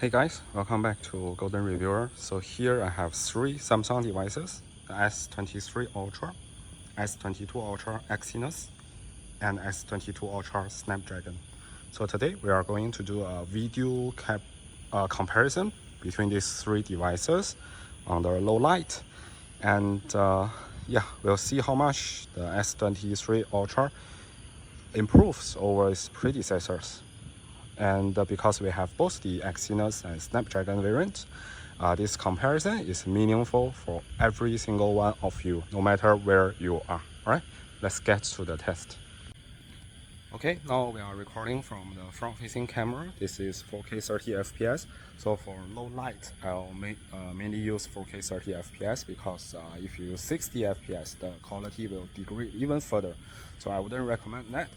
Hey guys, welcome back to Golden Reviewer. So here I have three Samsung devices: the S23 Ultra, S22 Ultra Exynos, and S22 Ultra Snapdragon. So today we are going to do a video comparison between these three devices under low light, and yeah, we'll see how much the S23 Ultra improves over its predecessors. And because we have both the Exynos and Snapdragon variant, this comparison is meaningful for every single one of you, no matter where you are. Alright, let's get to the test. Okay, now we are recording from the front-facing camera. This is 4K 30 FPS. So for low light, I'll mainly use 4K 30 FPS because if you use 60 FPS, the quality will degrade even further. So I wouldn't recommend that.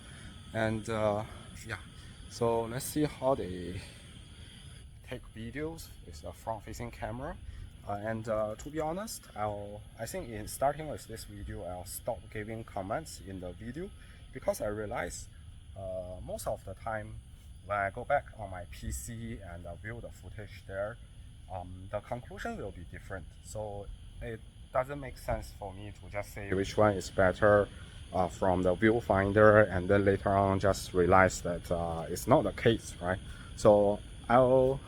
And yeah. So let's see how they take videos with a front-facing camera. To be honest, I think in starting with this video, I'll stop giving comments in the video because I realize most of the time when I go back on my PC and view the footage there, the conclusion will be different. So it doesn't make sense for me to just say which one is better from the viewfinder and then later on just realize that it's not the case, right? So I'll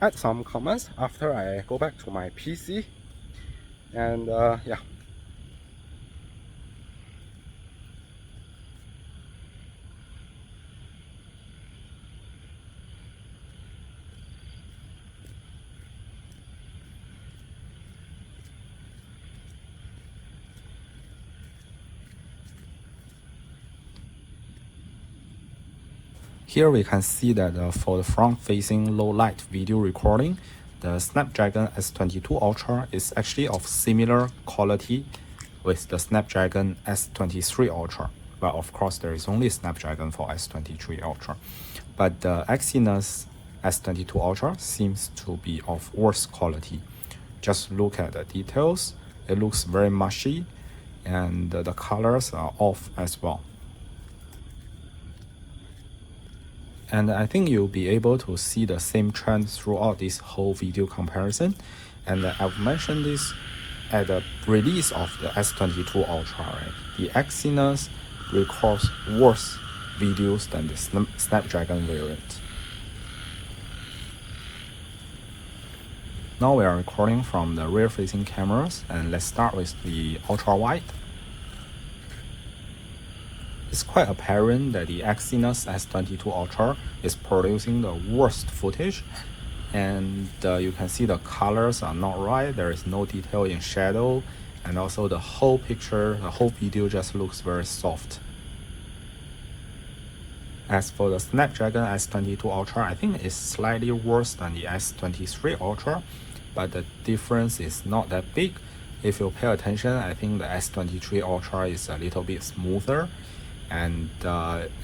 add some comments after I go back to my PC, and yeah. Here we can see that for the front-facing low-light video recording, the Snapdragon S22 Ultra is actually of similar quality with the Snapdragon S23 Ultra. But of course, there is only Snapdragon for S23 Ultra. But the Exynos S22 Ultra seems to be of worse quality. Just look at the details. It looks very mushy, and the colors are off as well. And I think you'll be able to see the same trend throughout this whole video comparison. And I've mentioned this at the release of the S22 Ultra, right? The Exynos records worse videos than the Snapdragon variant. Now we are recording from the rear-facing cameras, and let's start with the ultra-wide. It's quite apparent that the Exynos S22 Ultra is producing the worst footage, and you can see the colors are not right. There is no detail in shadow, and also the whole picture, the whole video just looks very soft. As for the Snapdragon S22 Ultra, I think it's slightly worse than the S23 Ultra, but the difference is not that big. If you pay attention, I think the S23 Ultra is a little bit smoother and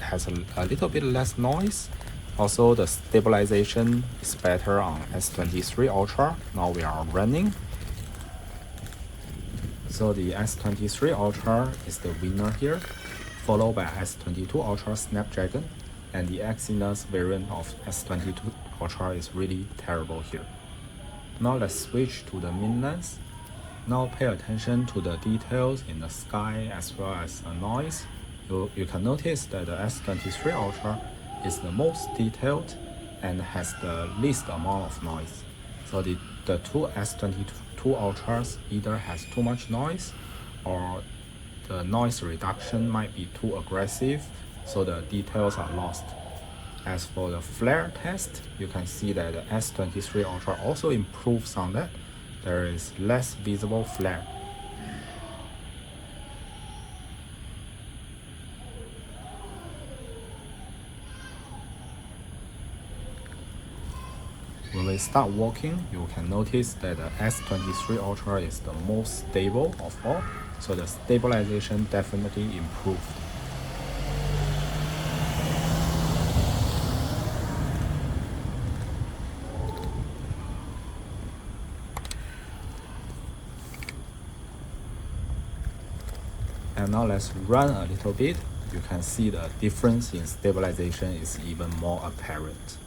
has a little bit less noise. Also, the stabilization is better on S23 Ultra. Now we are running. So the S23 Ultra is the winner here, followed by S22 Ultra Snapdragon, and the Exynos variant of S22 Ultra is really terrible here. Now let's switch to the mid lens. Now pay attention to the details in the sky as well as the noise. You can notice that the S23 Ultra is the most detailed and has the least amount of noise. So the two S22 Ultras either has too much noise or the noise reduction might be too aggressive, so the details are lost. As for the flare test, you can see that the S23 Ultra also improves on that. There is less visible flare. When we start walking, you can notice that the S23 Ultra is the most stable of all, so the stabilization definitely improved. And now let's run a little bit. You can see the difference in stabilization is even more apparent.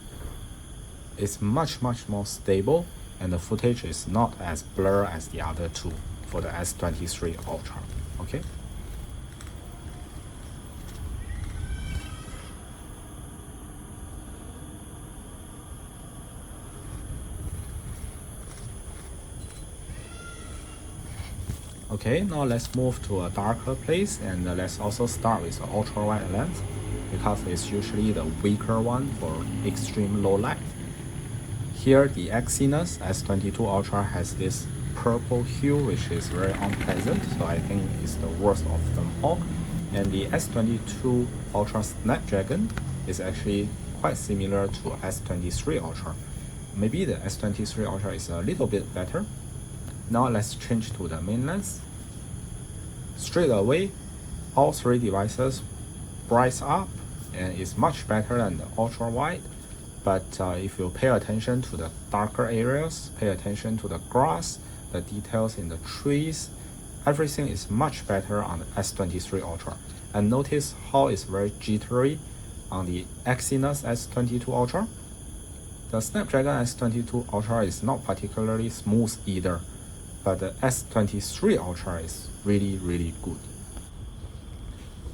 it's much more stable, and the footage is not as blurred as the other two for the S23 Ultra. Okay. Okay, now let's move to a darker place, and let's also start with the ultra wide lens because it's usually the weaker one for extreme low light. Here the Exynos S22 Ultra has this purple hue which is very unpleasant, so I think it's the worst of them all. And the S22 Ultra Snapdragon is actually quite similar to S23 Ultra. Maybe the S23 Ultra is a little bit better. Now let's change to the main lens. Straight away, all three devices brighten up and it's much better than the ultra wide. But if you pay attention to the darker areas, pay attention to the grass, the details in the trees, everything is much better on the S23 Ultra. And notice how it's very jittery on the Exynos S22 Ultra. The Snapdragon S22 Ultra is not particularly smooth either, but the S23 Ultra is really good.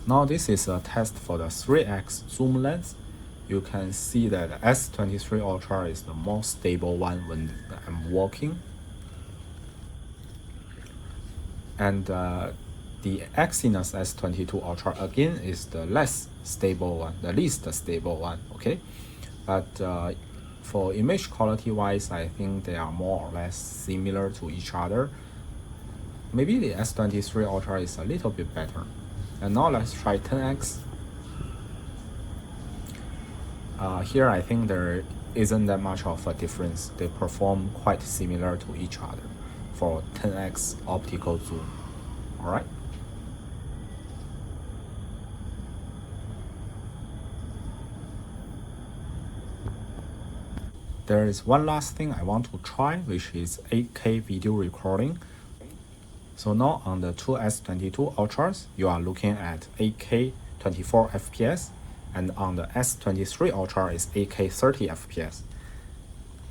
Now this is a test for the 3x zoom lens. You can see that the S23 Ultra is the more stable one when I'm walking. And the Exynos S22 Ultra again is the less stable one, the least stable one, okay? But for image quality wise, I think they are more or less similar to each other. Maybe the S23 Ultra is a little bit better. And now let's try 10x. Here I think there isn't that much of a difference. They perform quite similar to each other for 10x optical zoom. Alright. There is one last thing I want to try, which is 8K video recording. So now on the two S22 Ultras, you are looking at 8K 24 FPS, and on the S23 Ultra is 8K 30 FPS.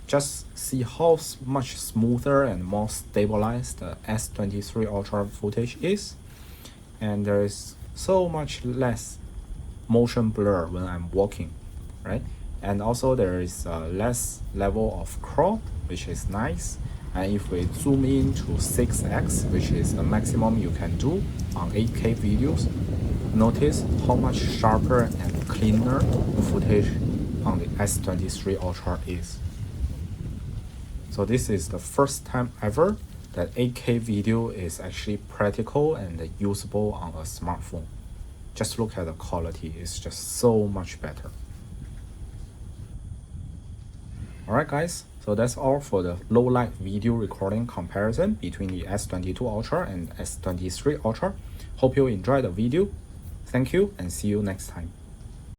Just see how much smoother and more stabilized the S23 Ultra footage is, and there is so much less motion blur when I'm walking, right? And also there is less level of crop, which is nice. And if we zoom in to 6x, which is the maximum you can do on 8K videos, notice how much sharper and cleaner the footage on the S23 Ultra is. So this is the first time ever that 8K video is actually practical and usable on a smartphone. Just look at the quality, it's just so much better. Alright guys, so that's all for the low light video recording comparison between the S22 Ultra and S23 Ultra. Hope you enjoyed the video. Thank you and see you next time.